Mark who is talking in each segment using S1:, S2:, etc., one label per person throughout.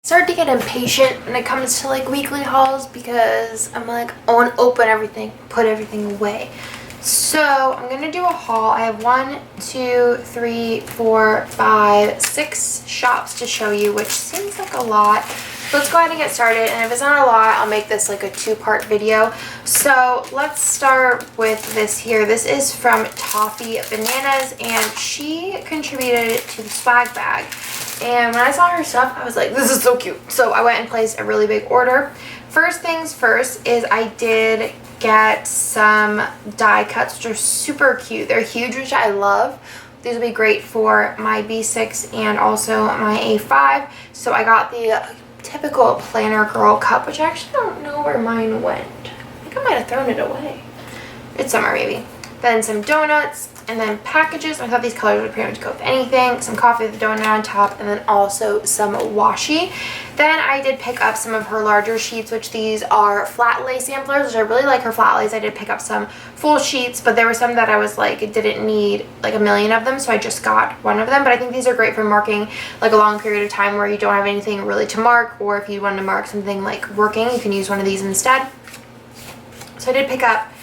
S1: Start to get impatient when it comes to like weekly hauls because I'm like, I want to open everything, put everything away. So I'm gonna do a haul. I have 1, 2, 3, 4, 5, 6 shops to show you, which seems like a lot. So let's go ahead and get started, and if it's not a lot, I'll make this like a 2-part video. So let's start with this here. This is from Toffee Bananas, and she contributed it to the swag bag. And when I saw her stuff, I was like, this is so cute. So I went and placed a really big order. First things first is I did get some die cuts, which are super cute. They're huge, which I love. These will be great for my B6 and also my A5. So I got the typical planner girl cup, which I actually don't know where mine went. I think I might have thrown it away. It's somewhere maybe. Then some donuts, and then packages. I thought these colors would pretty much go with anything. Some coffee with a donut on top, and then also some washi. Then I did pick up some of her larger sheets, which these are flat lay samplers, which I really like her flat lays. I did pick up some full sheets, but there were some that I was like, it didn't need like a million of them, so I just got one of them. But I think these are great for marking like a long period of time where you don't have anything really to mark, or if you want to mark something like working, you can use one of these instead. So I did pick up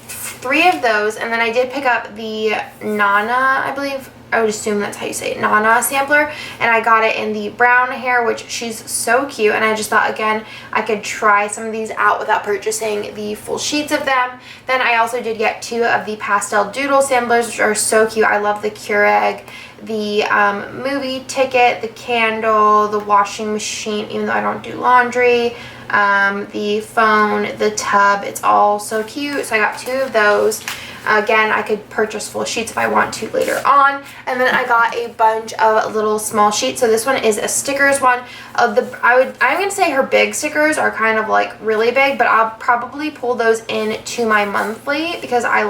S1: 3 of those, and then I did pick up the Nana, I believe, I would assume that's how you say it, Nana sampler, and I got it in the brown hair, which she's so cute, and I just thought, again, I could try some of these out without purchasing the full sheets of them. Then I also did get 2 of the pastel doodle samplers, which are so cute. I love the Keurig, the movie ticket, the candle, the washing machine, even though I don't do laundry, the phone, the tub. It's all so cute. So I got 2 of those. Again, I could purchase full sheets if I want to later on. And then I got a bunch of little small sheets. So this one is a stickers one. I'm gonna say her big stickers are kind of like really big, but I'll probably pull those into my monthly because I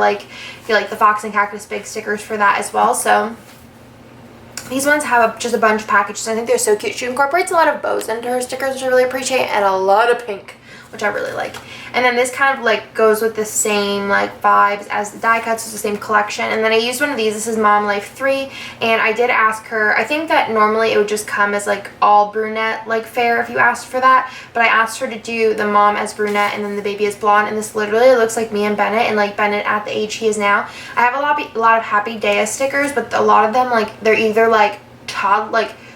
S1: feel like the Fox and Cactus big stickers for that as well. So these ones have just a bunch of packages. I think they're so cute. She incorporates a lot of bows into her stickers, which I really appreciate, and a lot of pink, which I really like. And then this kind of like goes with the same like vibes as the die cuts. It's the same collection. And then I used one of these. This is Mom Life 3, and I did ask her, I think that normally it would just come as like all brunette like fare if you asked for that, but I asked her to do the mom as brunette and then the baby as blonde, and this literally looks like me and Bennett, and like Bennett at the age he is now. I have a lot of Happy Day stickers, but a lot of them like they're either like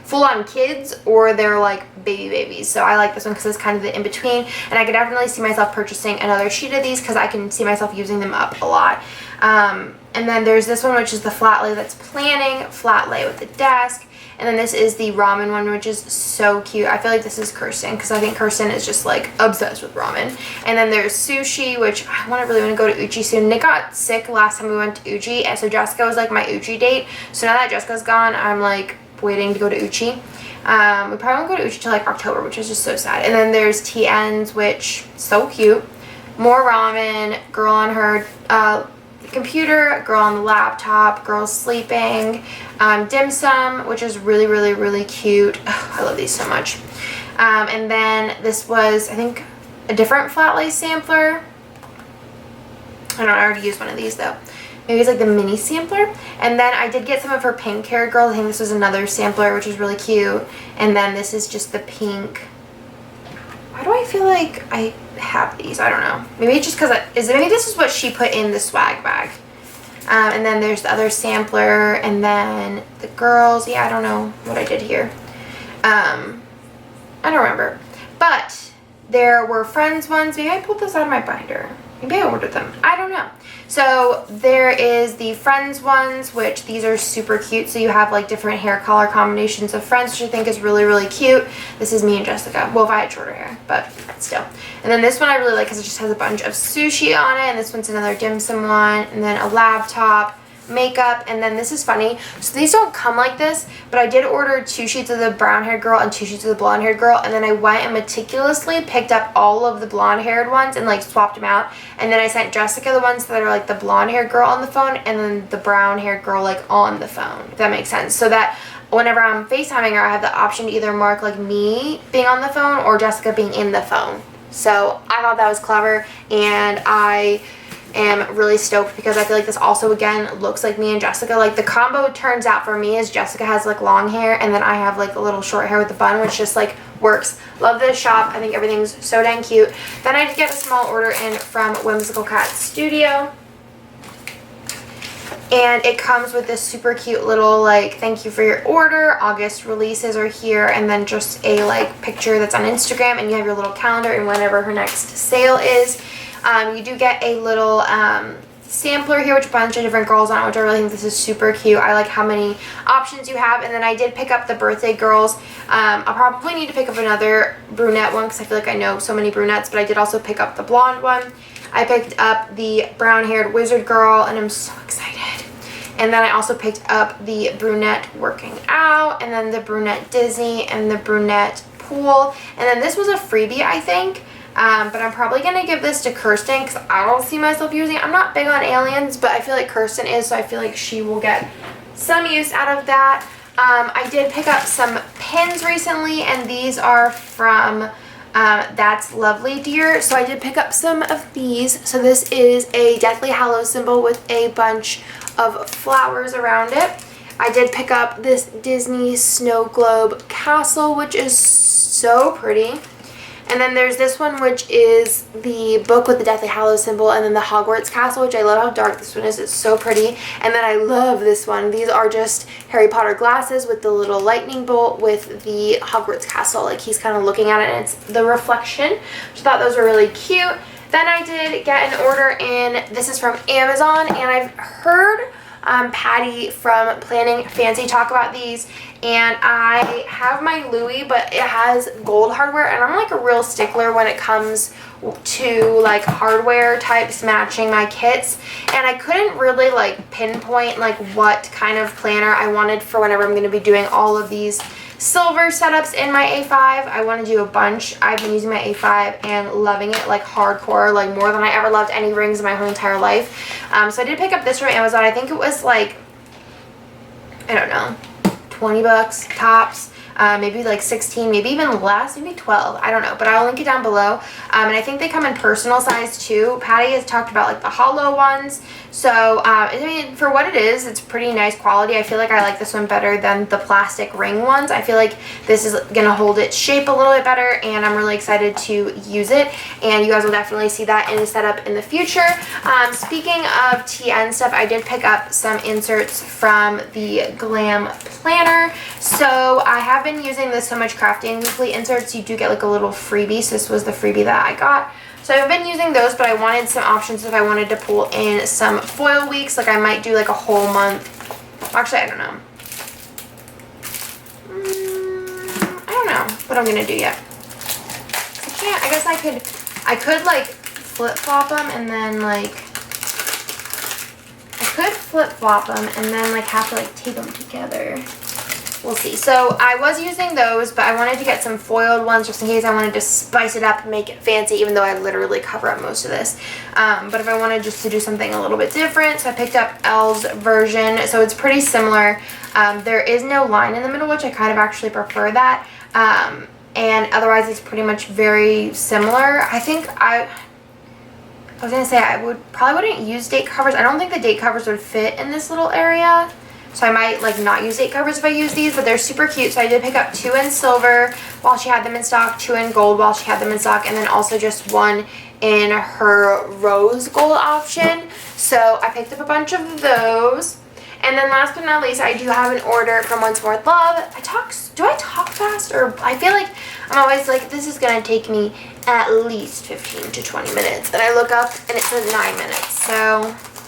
S1: full-on kids or they're like babies. So I like this one because it's kind of the in-between, and I could definitely see myself purchasing another sheet of these because I can see myself using them up a lot. And then there's this one, which is the flat lay that's planning, flat lay with the desk. And then this is the ramen one, which is so cute. I feel like this is Kirsten because I think Kirsten is just like obsessed with ramen. And then there's sushi, which I really want to go to Uchi soon. Nick got sick last time we went to Uchi, and so Jessica was like my Uchi date. So now that Jessica's gone, I'm like waiting to go to Uchi. We probably won't go to Uchi till like October, which is just so sad. And then there's TNs, which so cute. More ramen, girl on her computer, girl on the laptop, girl sleeping, dim sum, which is really cute. Oh, I love these so much. And then this was, I think, a different flat lace sampler. I don't know, I already used one of these though. Maybe it's like the mini sampler. And then I did get some of her pink hair girl. I think this was another sampler, which is really cute. And then this is just the pink. Why do I feel like I have these? I don't know. Maybe it's just because maybe this is what she put in the swag bag. And then there's the other sampler, and then the girls. Yeah, I don't know what I did here. I don't remember. But there were Friends ones. Maybe I pulled this out of my binder. Maybe I ordered them. I don't know. So there is the Friends ones, which these are super cute. So you have like different hair color combinations of Friends, which I think is really cute. This is me and Jessica. Well, if I had shorter hair, but still. And then this one I really like because it just has a bunch of sushi on it. And this one's another dim sum one. And then a laptop, makeup, and then this is funny. So these don't come like this, but I did order 2 sheets of the brown haired girl and 2 sheets of the blonde haired girl, and then I went and meticulously picked up all of the blonde haired ones and like swapped them out, and then I sent Jessica the ones that are like the blonde haired girl on the phone and then the brown haired girl like on the phone, if that makes sense, so that whenever I'm FaceTiming her I have the option to either mark like me being on the phone or Jessica being in the phone. So I thought that was clever, and I am really stoked because I feel like this also again looks like me and Jessica. Like the combo turns out for me is Jessica has like long hair and then I have like a little short hair with the bun, which just like works. Love this shop. I think everything's so dang cute. Then I did get a small order in from Whimsical Cat Studio. And it comes with this super cute little like thank you for your order, August releases are here, and then just a like picture that's on Instagram, and you have your little calendar and whenever her next sale is. You do get a little sampler here, which a bunch of different girls on it, which I really think this is super cute. I like how many options you have. And then I did pick up the birthday girls. I'll probably need to pick up another brunette one because I feel like I know so many brunettes, but I did also pick up the blonde one. I picked up the brown-haired wizard girl, and I'm so excited. And then I also picked up the brunette working out, and then the brunette Disney, and the brunette pool. And then this was a freebie, I think. But I'm probably going to give this to Kirsten because I don't see myself using it. I'm not big on aliens, but I feel like Kirsten is, so I feel like she will get some use out of that. I did pick up some pins recently, and these are from That's Lovely Dear. So I did pick up some of these. So this is a Deathly Hallows symbol with a bunch of flowers around it. I did pick up this Disney Snow Globe castle, which is so pretty. And then there's this one, which is the book with the Deathly Hallows symbol, and then the Hogwarts castle, which I love how dark this one is. It's so pretty. And then I love this one. These are just Harry Potter glasses with the little lightning bolt with the Hogwarts castle. Like he's kind of looking at it, and it's the reflection. Which I thought those were really cute. Then I did get an order in. This is from Amazon, and I've heard Patty from Planning Fancy talk about these, and I have my Louis, but it has gold hardware, and I'm like a real stickler when it comes to like hardware types matching my kits, and I couldn't really like pinpoint like what kind of planner I wanted for whenever I'm going to be doing all of these silver setups in my A5. I want to do a bunch. I've been using my A5 and loving it like hardcore, like more than I ever loved any rings in my whole entire life. So I did pick up this from Amazon. I think it was like, I don't know, 20 bucks tops. Maybe like 16, maybe even less, maybe 12, I don't know, but I'll link it down below. And I think they come in personal size too. Patty has talked about like the hollow ones, so I mean, for what it is, it's pretty nice quality. I feel like I like this one better than the plastic ring ones. I feel like this is gonna hold its shape a little bit better, and I'm really excited to use it, and you guys will definitely see that in the setup in the future. Speaking of TN stuff, I did pick up some inserts from the Glam Planner. So I have been using the So Much Crafting weekly inserts. You do get like a little freebie, so this was the freebie that I got. So I've been using those, but I wanted some options if I wanted to pull in some foil weeks. Like I might do like a whole month. Actually, I don't know. I don't know what I'm gonna do yet. I can't. I guess I could like flip flop them and then like I could flip flop them and then like have to like tape them together. We'll see. So I was using those, but I wanted to get some foiled ones just in case I wanted to spice it up and make it fancy, even though I literally cover up most of this. But if I wanted just to do something a little bit different, so I picked up Elle's version. So it's pretty similar. There is no line in the middle, which I kind of actually prefer that. And otherwise it's pretty much very similar. I think I was going to say I probably wouldn't use date covers. I don't think the date covers would fit in this little area. So I might like not use date covers if I use these, but they're super cute. So I did pick up 2 in silver while she had them in stock, 2 in gold while she had them in stock, and then also just 1 in her rose gold option. So I picked up a bunch of those. And then last but not least, I do have an order from Once More with Love. Do I talk fast? Or I feel like I'm always like, this is going to take me at least 15 to 20 minutes. Then I look up and it says 9 minutes. So,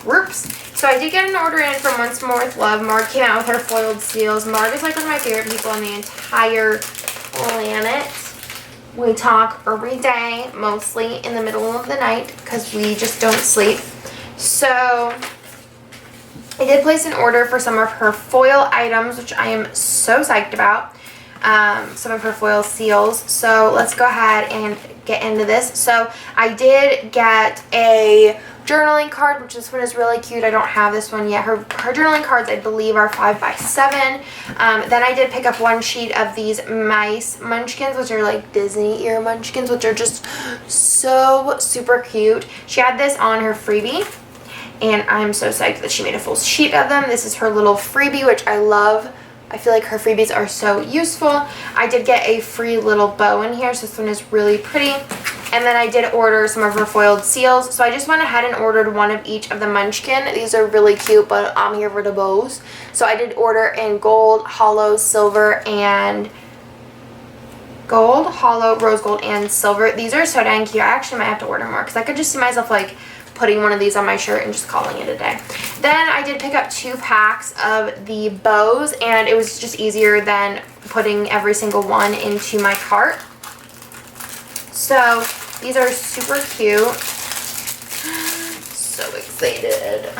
S1: whoops. So I did get an order in from Once More with Love. Marg came out with her foiled seals. Marg is like one of my favorite people on the entire planet. We talk every day, mostly in the middle of the night, because we just don't sleep. So I did place an order for some of her foil items, which I am so psyched about. Some of her foil seals. So let's go ahead and get into this. So I did get a journaling card, which this one is really cute. I don't have this one yet. Her journaling cards, I believe, are 5x7. Then I did pick up 1 sheet of these mice munchkins, which are like Disney ear munchkins, which are just so super cute. She had this on her freebie, and I'm so psyched that she made a full sheet of them. This is her little freebie, which I love I feel like her freebies are so useful. I did get a free little bow in here, so this one is really pretty. And then I did order some of her foiled seals. So I just went ahead and ordered one of each of the Munchkin. These are really cute, but I'm here for the bows. So I did order in gold, hollow, silver, and gold, hollow, rose gold, and silver. These are so dang cute. I actually might have to order more because I could just see myself like putting one of these on my shirt and just calling it a day. Then I did pick up 2 packs of the bows, and it was just easier than putting every single one into my cart. So these are super cute. So excited.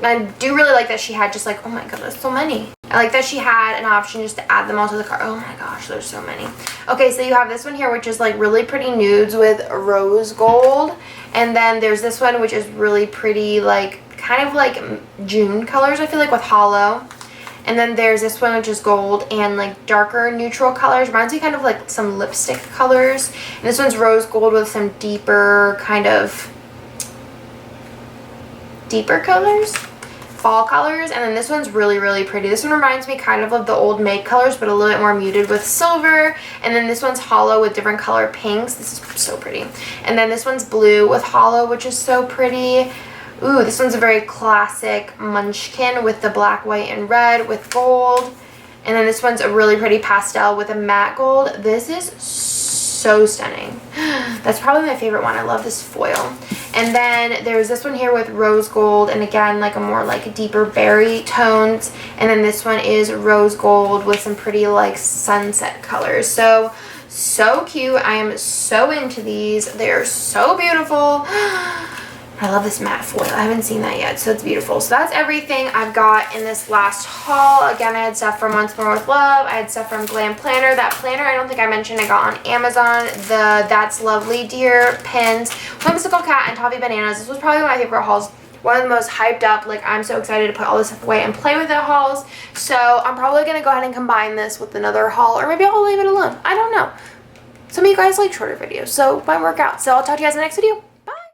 S1: I do really like that she had just like, oh my goodness, so many. I like that she had an option just to add them all to the cart. Oh my gosh, there's so many. Okay, so you have this one here, which is like really pretty nudes with rose gold. And then there's this one, which is really pretty, like kind of like June colors, I feel like, with hollow. And then there's this one, which is gold and like darker neutral colors. Reminds me kind of like some lipstick colors. And this one's rose gold with some deeper kind of deeper colors, fall colors. And then this one's really, really pretty. This one reminds me kind of the old Make colors, but a little bit more muted with silver. And then this one's hollow with different color pinks. This is so pretty. And then this one's blue with hollow, which is so pretty. Ooh, this one's a very classic Munchkin with the black, white, and red with gold. And then this one's a really pretty pastel with a matte gold. This is so stunning. That's probably my favorite one. I love this foil. And then there's this one here with rose gold, and again, like a more like deeper berry tones. And then this one is rose gold with some pretty like sunset colors. So cute. I am so into these. They're so beautiful. I love this matte foil. I haven't seen that yet, so it's beautiful. So that's everything I've got in this last haul. Again, I had stuff from Once More With Love. I had stuff from Glam Planner. That planner, I don't think I mentioned, I got on Amazon. The That's Lovely Dear pins, Whimsical Cat, and Toffee Bananas. This was probably one of my favorite hauls. One of the most hyped up, like I'm so excited to put all this stuff away and play with it hauls. So I'm probably going to go ahead and combine this with another haul, or maybe I'll leave it alone. I don't know. Some of you guys like shorter videos, so it might work out. So I'll talk to you guys in the next video.